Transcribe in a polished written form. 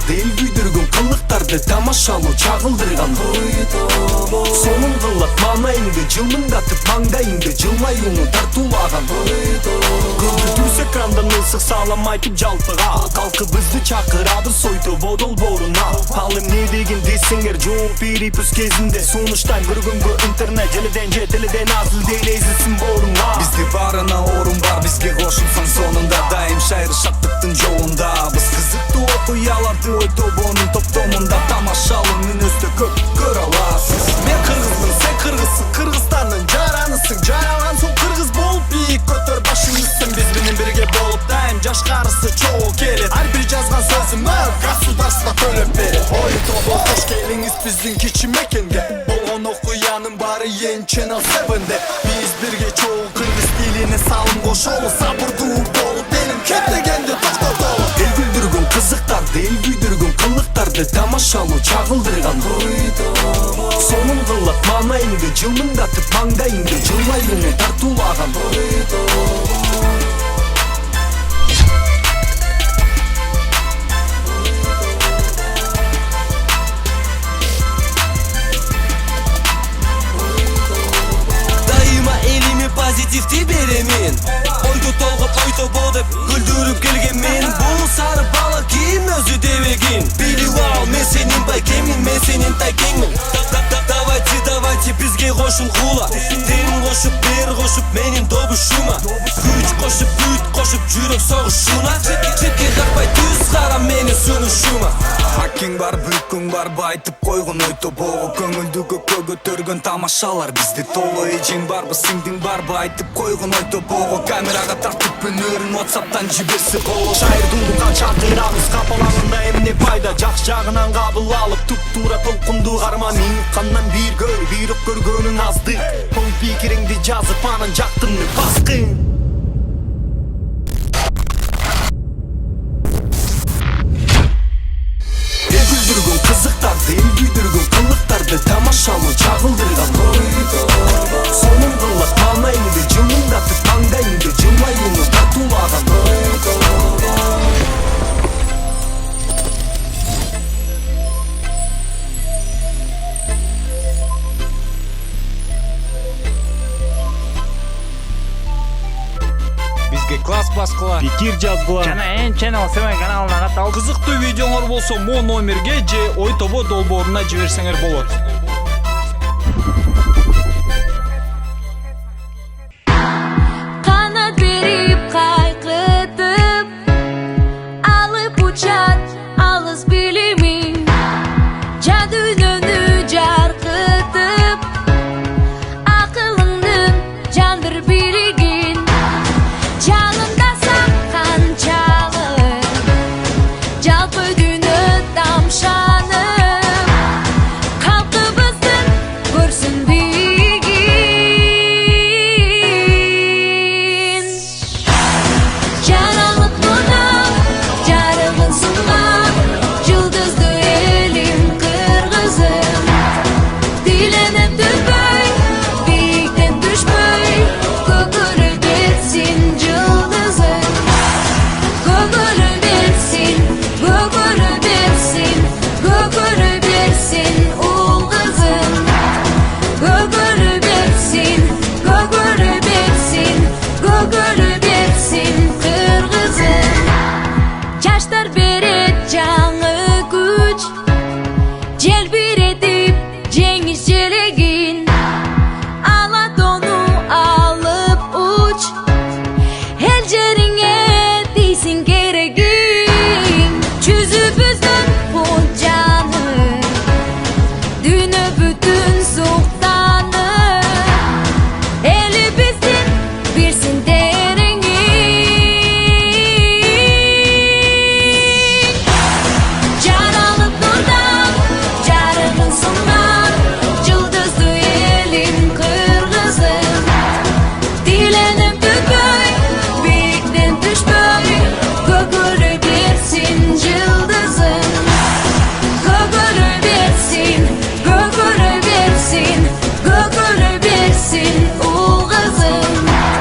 кызыктарды эл күйдүргөн кылыктарды тамашалоо чагылдырган ой тобо сонун кылат маанайыңды жылмыңдатып маңдайыңды жылмаюуну тартуулаган ой тобо көзү түз экрандан ысык салам айтып жалпыга калкыбызды чакырады сойтобо долбооруна ал эмне деген десеңер жооп берипиз кезинде сунуштайм көргөнгө интернет желиден же теледен азыл делезилсин бооруңа бизде баарына орун бар бизге кошулсаң сонунда дайым шайыр шаттыктын жолунда биз кызыктуу окуяларды ой тобонун топтомунда тамашалуу мүнөздө көп көрө аласыз мен кыргызмын сен кыргызсың кыргызстандын жаранысың жаралган соң кыргыз болуп бийик көтөр башыңды сен биз менен бирге болуп дайым жашкарысы чогуу келет ар бир жазган сөзүмө государство төлөп берет ой тобо кош келиңиз биздин кичи мекенге болгон окуянын баары эн Channel 7де биз бирге чогуу кыргыз тилине салым кошолу сабырдуу болуп элим кеп дегенде токтотолу эл күлдүргөн кызыктарды эл күйдүргөн кылыктарды тамашалоо чагылдырган ой тобо сонун кылат маанайыңды жылмыңдатып маңдайыңды жылмаюуну тартуулаган ой тобо позитивти беремин ойду толгоп ой тобо деп күлдүрүп келген мен бул сары бала ким өзү дебегин билип ал мен сенин байкеңмин мен сенин тайкеңмин давайте бизге кошулгула тен кошуп бер кошуп менин добушума күч кошуп бүт кошуп жүрөк согушуна четке какпай түз кара менин сунушума акең бар бүткүң бар айтып койгон ой тобого көңүлдү көккө көтөргөн тамашалар бизде толо эжең барбы сиңдиң барбы айтып койгон ой тобого камерага тартып өнөрүн WhatsApp'тан жиберсе болот шайырдуу канча кыйрабыз капалаңында эмне пайда жакшы жагынан кабыл алып туп-туура толкунду карма минуткандан бир көр бирок көргөнүң аздык ой пикириңди жазып анан жактырны баскын кызыктарды эл күйдүргөн кылыктарды тамашалоо чагылдырган ой тобо сонун кылат маанайыңды жылмыңдатып маңдайыңды жылмаюуну тартуулаган ой тобо бизге класс баскыла пикир жазгыла жана Channel 7 каналына катталып кызыктуу видеоңор болсо могу номерге же ой тобо долбооруна жиберсеңер болот.